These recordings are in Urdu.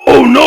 Oh no!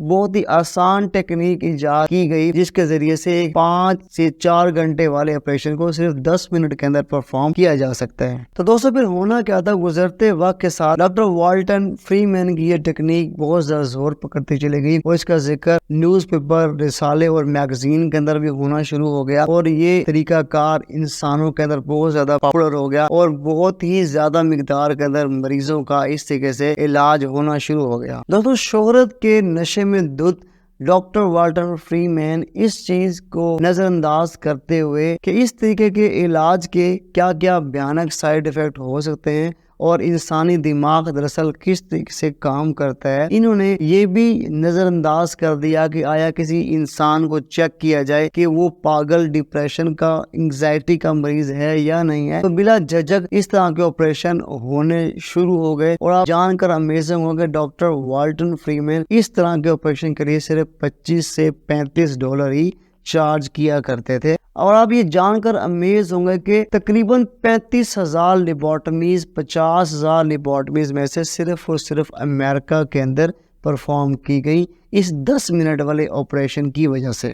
بہت ہی آسان ٹیکنیک ایجاد کی گئی جس کے ذریعے سے 5 سے 4 گھنٹے والے آپریشن کو صرف 10 منٹ کے اندر پرفارم کیا جا سکتا ہے۔ تو دوستو پھر ہونا کیا تھا، گزرتے وقت کے ساتھ ڈاکٹر والٹن فری مین کی یہ ٹیکنیک بہت زیادہ زور پکڑتی چلی گئی اور اس کا ذکر نیوز پیپر، رسالے اور میگزین کے اندر بھی ہونا شروع ہو گیا اور یہ طریقہ کار انسانوں کے اندر بہت زیادہ پاپولر ہو گیا اور بہت ہی زیادہ مقدار کے اندر مریضوں کا اس طریقے سے علاج ہونا شروع ہو گیا۔ دوستو شہرت کے نشے میں دھت ڈاکٹر والٹر فری مین اس چیز کو نظر انداز کرتے ہوئے کہ اس طریقے کے علاج کے کیا کیا بھیانک سائیڈ ایفیکٹ ہو سکتے ہیں اور انسانی دماغ دراصل کس طریقے سے کام کرتا ہے، انہوں نے یہ بھی نظر انداز کر دیا کہ آیا کسی انسان کو چیک کیا جائے کہ وہ پاگل، ڈپریشن کا، انگزائٹی کا مریض ہے یا نہیں ہے۔ تو بلا جھجک اس طرح کے آپریشن ہونے شروع ہو گئے اور آپ جان کر امیزنگ ہو گئے ڈاکٹر والٹن فری مین اس طرح کے آپریشن کے لیے صرف $25 سے $35 ہی چارج کیا کرتے تھے۔ اور آپ یہ جان کر امیز ہوں گے کہ تقریباً 35,000 لیبارٹمیز، 50,000 لیبارٹمیز میں سے صرف اور صرف امریکہ کے اندر پرفارم کی گئی اس 10 منٹ والے آپریشن کی وجہ سے۔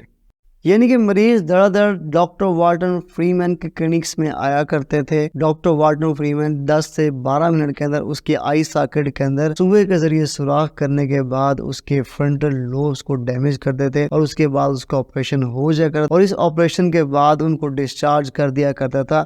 یعنی کہ مریض دڑ دڑ ڈاکٹر والٹن فری مین کے کلینکس میں آیا کرتے تھے۔ ڈاکٹر والٹن فری مین 10 سے 12 منٹ کے اندر اس کے آئی ساکٹ کے اندر سوئے کے ذریعے سوراخ کرنے کے بعد اس کے فرنٹل لوبس کو ڈیمیج کر دیتے اور اس کے بعد اس کا آپریشن ہو جایا کرتا اور اس آپریشن کے بعد ان کو ڈسچارج کر دیا کرتا تھا۔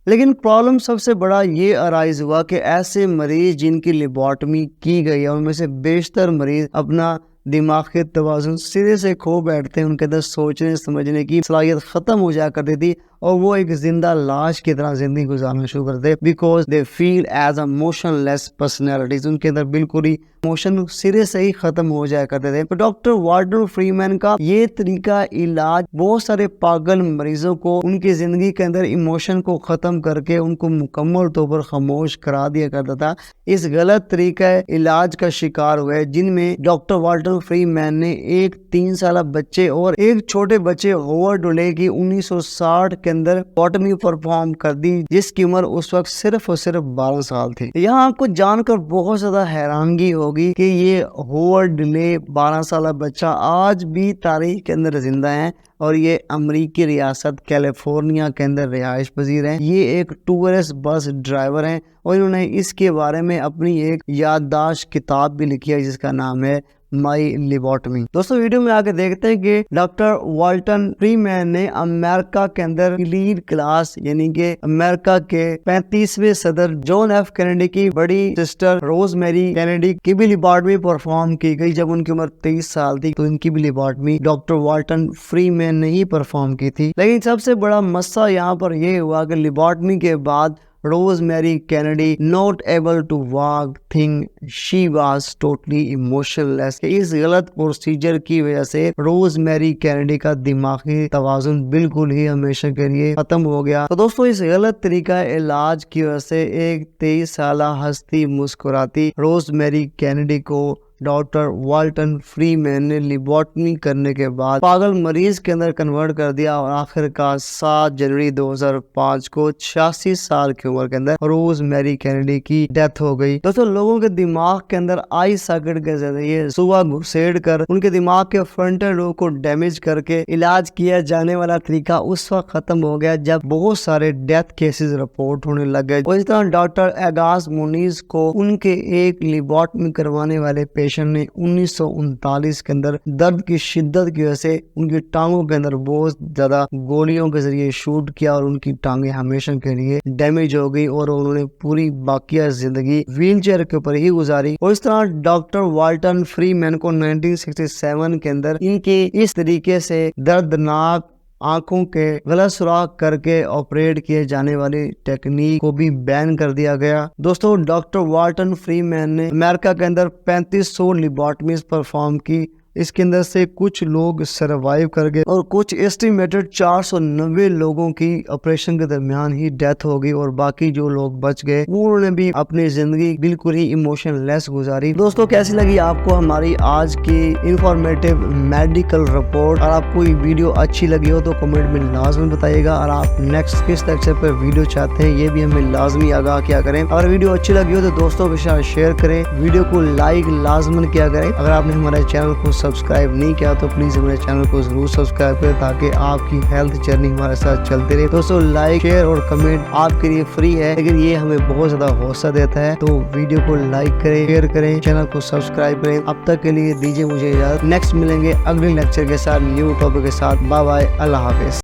لیکن پرابلم سب سے بڑا یہ ارائز ہوا کہ ایسے مریض جن کی لیبارٹمی کی گئی ہے ان میں سے بیشتر مریض اپنا دماغی توازن سرے سے کھو بیٹھتے ہیں، ان کے اندر سوچنے سمجھنے کی صلاحیت ختم ہو جایا کرتی تھی اور وہ ایک زندہ لاش کی طرح زندگی گزارنا شروع کرتے because they feel as a motionless personalities, ان کے اندر بالکل ہی موشن سرے سے ہی ختم ہو جایا کرتے تھے۔ تو ڈاکٹر والٹر فری مین کا یہ طریقہ علاج بہت سارے پاگل مریضوں کو ان کی زندگی کے اندر ایموشن کو ختم کر کے ان کو مکمل طور پر خاموش کرا دیا کرتا تھا۔ اس غلط طریقہ علاج کا شکار ہوئے جن میں ڈاکٹر والٹر فری مین نے ایک 3 سالہ بچے اور ایک چھوٹے بچے ہوورڈ ڈولے کی 1960 کے اندر لیبارٹمی پرفارم کر دی جس کی عمر اس وقت صرف اور صرف 12 سال تھی۔ یہاں آپ کو جان کر بہت زیادہ حیرانگی ہوگی کہ یہ ہوورڈ ڈولے 12 سالہ بچہ آج بھی تاریخ کے اندر زندہ ہے اور یہ امریکی ریاست کیلیفورنیا کے اندر رہائش پذیر ہیں۔ یہ ایک ٹورسٹ بس ڈرائیور ہیں اور انہوں نے اس کے بارے میں اپنی ایک یادداشت کتاب بھی لکھی ہے جس کا نام ہے مائی لیبارٹمی۔ دوستو ویڈیو میں آگے دیکھتے ہیں کہ ڈاکٹر والٹن فری مین نے امریکہ کے اندر لیڈ کلاس یعنی کہ امریکہ کے 35ویں صدر جان ایف کینیڈی کی بڑی سسٹر روز میری کینیڈی کی بھی لیبارٹمی پرفارم کی گئی جب ان کی عمر 23 سال تھی، تو ان کی بھی لیبارٹمی ڈاکٹر والٹن فری مین نے ہی پرفارم کی تھی۔ لیکن سب سے بڑا مسئلہ یہاں پر یہ ہوا کہ لیبارٹمی کے بعد روز میری Kennedy not able to walk think she was totally emotionless۔ اس غلط پروسیجر کی وجہ سے روز میری کینیڈی کا دماغی توازن بالکل ہی ہمیشہ کے لیے ختم ہو گیا۔ تو دوستو اس غلط طریقہ علاج کی وجہ سے ایک 23 سالہ ہستی مسکراتی روز میری کینیڈی کو ڈاکٹر والٹن فری مین نے لیبارٹمی کرنے کے بعد پاگل مریض کے اندر کنورٹ کر دیا اور آخر کا 7 جنوری 2005 کو 86 سال کی عمر کے اندر روز میری کینیڈی کی ڈیتھ ہو گئی۔ دوستو لوگوں کے دماغ کے اندر آئی ساکٹ کے ذریعے سوا گھسیڑ کر ان کے دماغ کے فرنٹل لوب کو ڈیمیج کر کے علاج کیا جانے والا طریقہ اس وقت ختم ہو گیا جب بہت سارے ڈیتھ کیسز رپورٹ ہونے لگ گئے اور اس طرح ڈاکٹر اگاس مونیز کو ان کے ایک لیبارٹمی کروانے والے پیشنٹ نے 1939 کے اندر درد کی شدت کی وجہ سے ان کی ٹانگوں کے اندر بہت زیادہ گولیوں کے ذریعے شوٹ کیا اور ان کی ٹانگیں ہمیشہ کے لیے ڈیمیج ہو گئی اور انہوں نے پوری باقیہ زندگی ویل چیئر کے اوپر ہی گزاری۔ اور اس طرح ڈاکٹر والٹن فری مین کو 1967 کے اندر ان کی اس طریقے سے دردناک آنکھوں کے غلط سوراخ کر کے آپریٹ کیے جانے والی ٹیکنیک کو بھی بین کر دیا گیا۔ دوستو ڈاکٹر والٹن فری مین نے امریکہ کے اندر 3500 لیبارٹمیز پرفارم کی اس کے اندر سے کچھ لوگ سروائیو کر گئے اور کچھ ایسٹیمیٹڈ 490 لوگوں کی آپریشن کے درمیان ہی ڈیتھ ہو گئی، اور باقی جو لوگ بچ گئے انہوں نے بھی اپنی زندگی بالکل ہی ایموشن لیس گزاری۔ دوستوں کیسی لگی آپ کو ہماری آج کی انفارمیٹیو میڈیکل رپورٹ؟ اور آپ کو یہ ویڈیو اچھی لگی ہو تو کمنٹ میں لازمی بتائیے گا، اور آپ نیکسٹ کس لیکچر پر ویڈیو چاہتے ہیں یہ بھی ہمیں لازمی آگاہ کیا کریں۔ اگر ویڈیو اچھی لگی ہو تو دوستوں کے ساتھ شیئر کریں، ویڈیو کو لائک لازمن کیا کریں۔ اگر آپ نے ہمارے چینل کو سبسکرائب نہیں کیا تو پلیز ہمارے چینل کو ضرور سبسکرائب کریں تاکہ آپ کی ہیلتھ جرنی ہمارے ساتھ چلتے رہے۔ دوستوں لائک شیئر اور کمنٹ آپ کے لیے فری ہے، لیکن یہ ہمیں بہت زیادہ حوصلہ دیتا ہے، تو ویڈیو کو لائک کریں، شیئر کریں، چینل کو سبسکرائب کریں۔ اب تک کے لیے دیجیے مجھے اجازت، نیکسٹ ملیں گے اگلے لیکچر کے ساتھ، نیو ٹاپک کے ساتھ۔ بائے بائے، اللہ حافظ۔